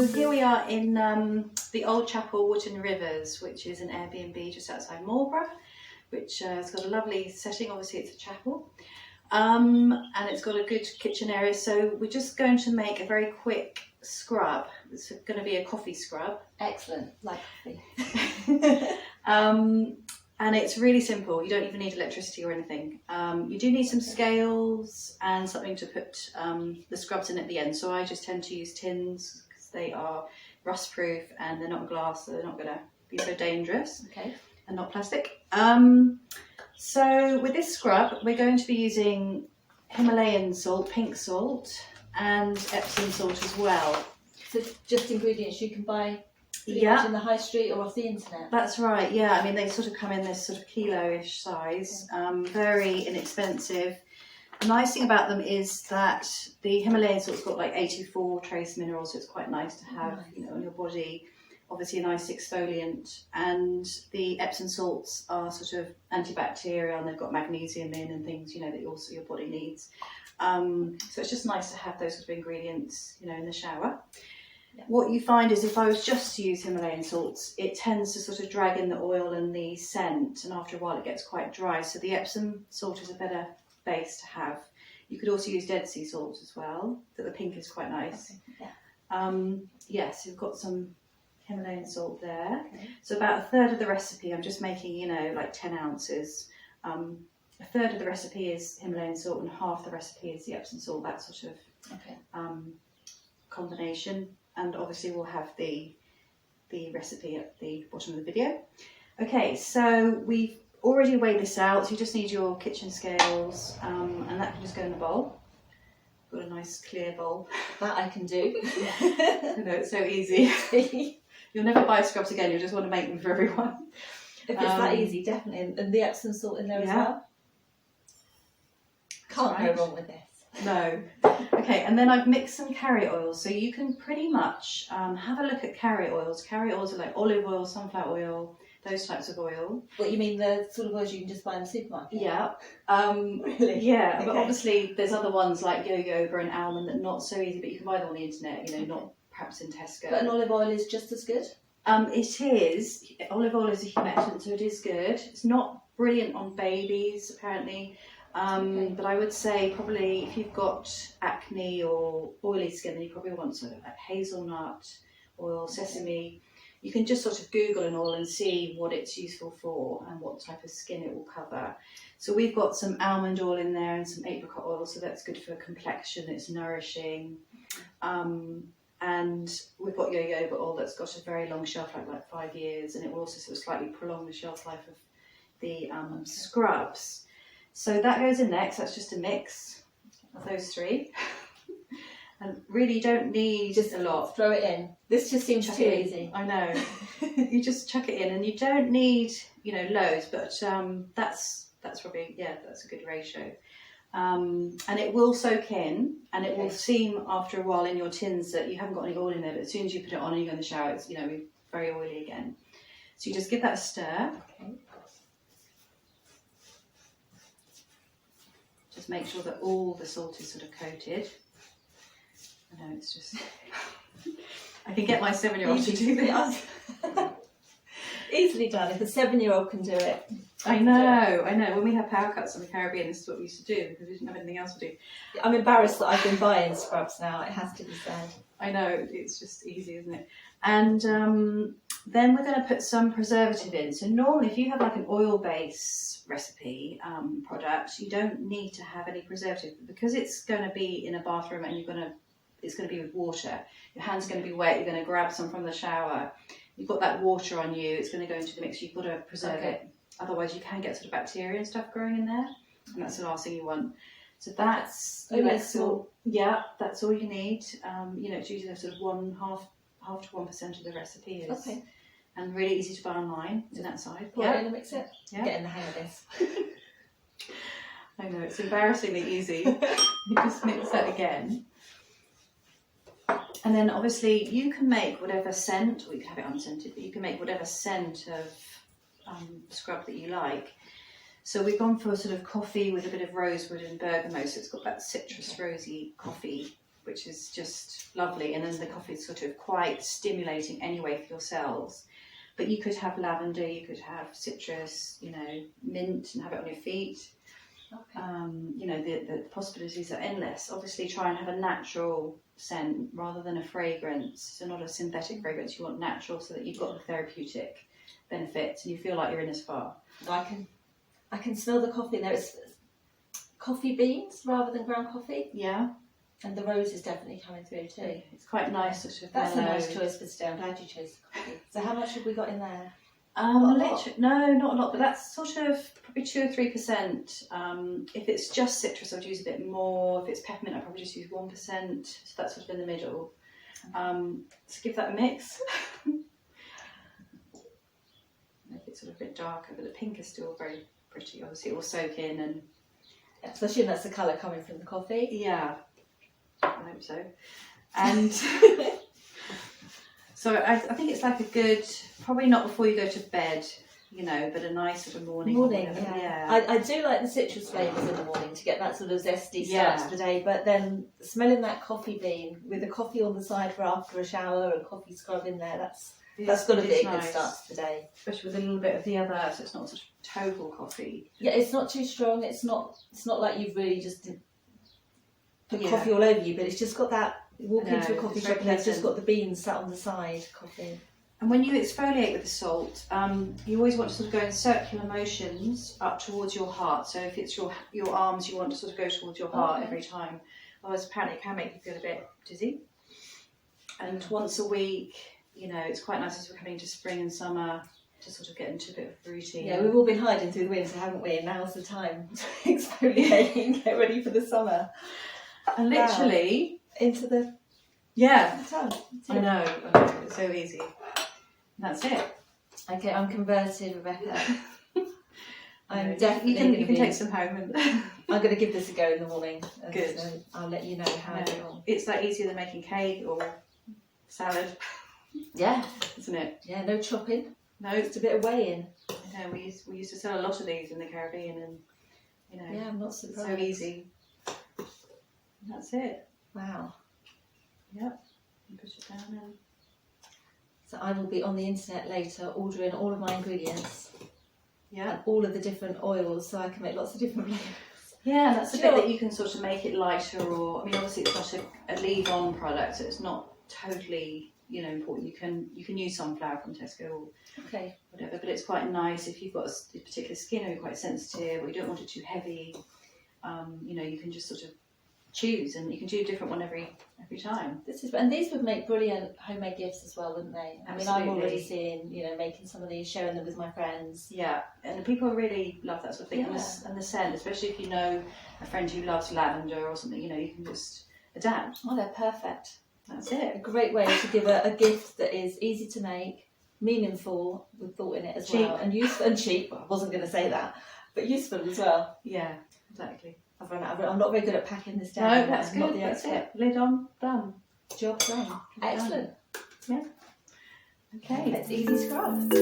So here we are in the Old Chapel Wootton Rivers, which is an Airbnb just outside Marlborough, which has got a lovely setting. Obviously it's a chapel, and it's got a good kitchen area. So we're just going to make a very quick scrub. It's going to be a coffee scrub. Excellent, like coffee. And it's really simple. You don't even need electricity or anything. You do need some scales and something to put the scrubs in at the end. So I just tend to use tins because they are rust proof and they're not glass, so they're not going to be so dangerous. Okay. And not plastic. So with this scrub, we're going to be using Himalayan salt, pink salt, and Epsom salt as well. So just ingredients you can buy much in the high street or off the internet? That's right, yeah. I mean, they sort of come in this sort of kilo-ish size, very inexpensive. The nice thing about them is that the Himalayan salt's got like 84 trace minerals, so it's quite nice to have, you know, on your body. Obviously a nice exfoliant, and the Epsom salts are sort of antibacterial and they've got magnesium in and things, you know, that also your body needs. So it's just nice to have those sort of ingredients, you know, in the shower. Yeah. What you find is if I was just to use Himalayan salts, it tends to sort of drag in the oil and the scent, and after a while it gets quite dry. So the Epsom salt is a better base to have. You could also use Dead Sea salt as well, but the pink is quite nice. Okay. Yeah. Yes, you've got some Himalayan salt there. Okay. So about a third of the recipe, I'm just making, you know, like 10 ounces. A third of the recipe is Himalayan salt and half the recipe is the Epsom salt, that sort of combination. And obviously we'll have the recipe at the bottom of the video. Okay, so we've already weighed this out, so you just need your kitchen scales, and that can just go in the bowl. Got a nice clear bowl. That I can do. I know, it's so easy. You'll never buy scrubs again, you'll just want to make them for everyone. If it's that easy, definitely. And the Epsom salt in there as well. Can't go wrong with this. No. Okay, and then I've mixed some carrot oils, so you can pretty much have a look at carrot oils. Carrot oils are like olive oil, sunflower oil, those types of oil. What, you mean the sort of oils you can just buy in the supermarket? Yeah. Really? Yeah, okay. But obviously there's other ones like jojoba and almond that are not so easy, but you can buy them on the internet, you know, not perhaps in Tesco. But an olive oil is just as good? It is. Olive oil is a humectant, so it is good. It's not brilliant on babies, apparently. But I would say probably if you've got acne or oily skin, then you probably want sort of like hazelnut oil, sesame. You can just sort of Google an oil and see what it's useful for and what type of skin it will cover. So we've got some almond oil in there and some apricot oil, so that's good for complexion, it's nourishing. And we've got jojoba oil that's got a very long shelf life, like 5 years, and it will also sort of slightly prolong the shelf life of the scrubs. So that goes in next. That's just a mix of those three. And really you don't need just a lot. Throw it in. This just seems too easy. I know. You just chuck it in and you don't need, you know, loads, but that's probably, yeah, that's a good ratio. And it will soak in, and it will seem after a while in your tins that you haven't got any oil in there, but as soon as you put it on and you go in the shower, it's, you know, very oily again. So you just give that a stir. Okay. Just make sure that all the salt is sort of coated. I know, it's just... I can get my 7-year-old to do this. Easily done. If a 7-year-old can do it. I know. When we had power cuts in the Caribbean, this is what we used to do because we didn't have anything else to do. I'm embarrassed that I've been buying scrubs now. It has to be said. I know, it's just easy, isn't it? And then we're going to put some preservative in. So normally if you have like an oil-based recipe product, you don't need to have any preservative. But because it's going to be in a bathroom and it's going to be with water, your hand's going to be wet, you're going to grab some from the shower, you've got that water on you, it's going to go into the mix, you've got to preserve it. Otherwise you can get sort of bacteria and stuff growing in there, and that's the last thing you want. So that's all. Yeah, that's all you need. You know, it's usually a sort of half to 1% of the recipe is. Okay. And really easy to buy online in that side. Pour it in and mix it. Yeah. Getting the hang of this. I know, it's embarrassingly easy. You just mix that again. And then obviously you can make whatever scent, or you can have it unscented, but you can make whatever scent of scrub that you like. So we've gone for a sort of coffee with a bit of rosewood and bergamot, so it's got that citrus rosy coffee which is just lovely. And then the coffee is sort of quite stimulating anyway for your cells. But you could have lavender, you could have citrus, you know, mint, and have it on your feet. Okay. You know, the possibilities are endless. Obviously, try and have a natural scent rather than a fragrance. So not a synthetic fragrance. You want natural, so that you've got the therapeutic benefits and you feel like you're in a spa. I can smell the coffee there. It's coffee beans rather than ground coffee. Yeah. And the rose is definitely coming through too. It's quite nice, sort of. That's mellow. a nice choice for today. I'm glad you chose the coffee. So how much have we got in there? No, not a lot, but that's sort of probably 2 or 3%. If it's just citrus, I'd use a bit more. If it's peppermint, I'd probably just use 1%. So that's sort of in the middle. So give that a mix. Make it sort of a bit darker, but the pink is still very pretty. Obviously, it will soak in and. Yeah, so I assume that's the colour coming from the coffee. Yeah, I hope so. And so I think it's like a good, probably not before you go to bed, you know, but a nice sort of morning. Yeah. I do like the citrus flavours in the morning to get that sort of zesty start to the day, but then smelling that coffee bean with the coffee on the side for after a shower and coffee scrub in there, that's got to be a good start to the day. Especially with a little bit of the other, so it's not sort of total coffee. Yeah, it's not too strong. It's not like you've really just put coffee all over you, but it's just got that. You walk into a coffee shop and they've just got the beans sat on the side, coffee. And when you exfoliate with the salt, you always want to sort of go in circular motions up towards your heart. So if it's your arms, you want to sort of go towards your heart every time. Otherwise, apparently, it can make you feel a bit dizzy. And once a week, you know, it's quite nice as we're coming into spring and summer to sort of get into a bit of routine. Yeah, we've all been hiding through the winter, haven't we? And now's the time to exfoliate and get ready for the summer. And literally into the sun. I know, it's so easy. And that's it. Okay, I'm converted, Rebecca. I'm definitely you can take some home. And I'm going to give this a go in the morning. Good. So I'll let you know how I get on. It's like easier than making cake or salad. Yeah. Isn't it? Yeah, no chopping. No. Just a bit of weighing. No, we used to sell a lot of these in the Caribbean, and you know. Yeah, I'm not surprised. So easy. And that's it. Wow. Yep. You put it down and. So I will be on the internet later ordering all of my ingredients. Yeah. And all of the different oils, so I can make lots of different flavours. Yeah, and that's the bit that you can sort of make it lighter, or I mean, obviously it's not a leave-on product, so it's not totally, you know, important. You can use sunflower from Tesco or whatever, but it's quite nice if you've got a particular skin or you're quite sensitive or you don't want it too heavy. You know, you can just sort of choose, and you can do a different one every time. And these would make brilliant homemade gifts as well, wouldn't they? Absolutely. I mean, I'm already seeing, you know, making some of these, sharing them with my friends. Yeah, and people really love that sort of thing, and the scent, especially if you know a friend who loves lavender or something. You know, you can just adapt. Oh, they're perfect. That's it. A great way to give a gift that is easy to make, meaningful, with thought in it as well, and useful and cheap. Well, I wasn't going to say that, but useful as well. Yeah, exactly. I'm not very good at packing this down. No, that's good. That's it. Lid on, done. Job done. Excellent. Yeah. Okay. Let's easy scrub.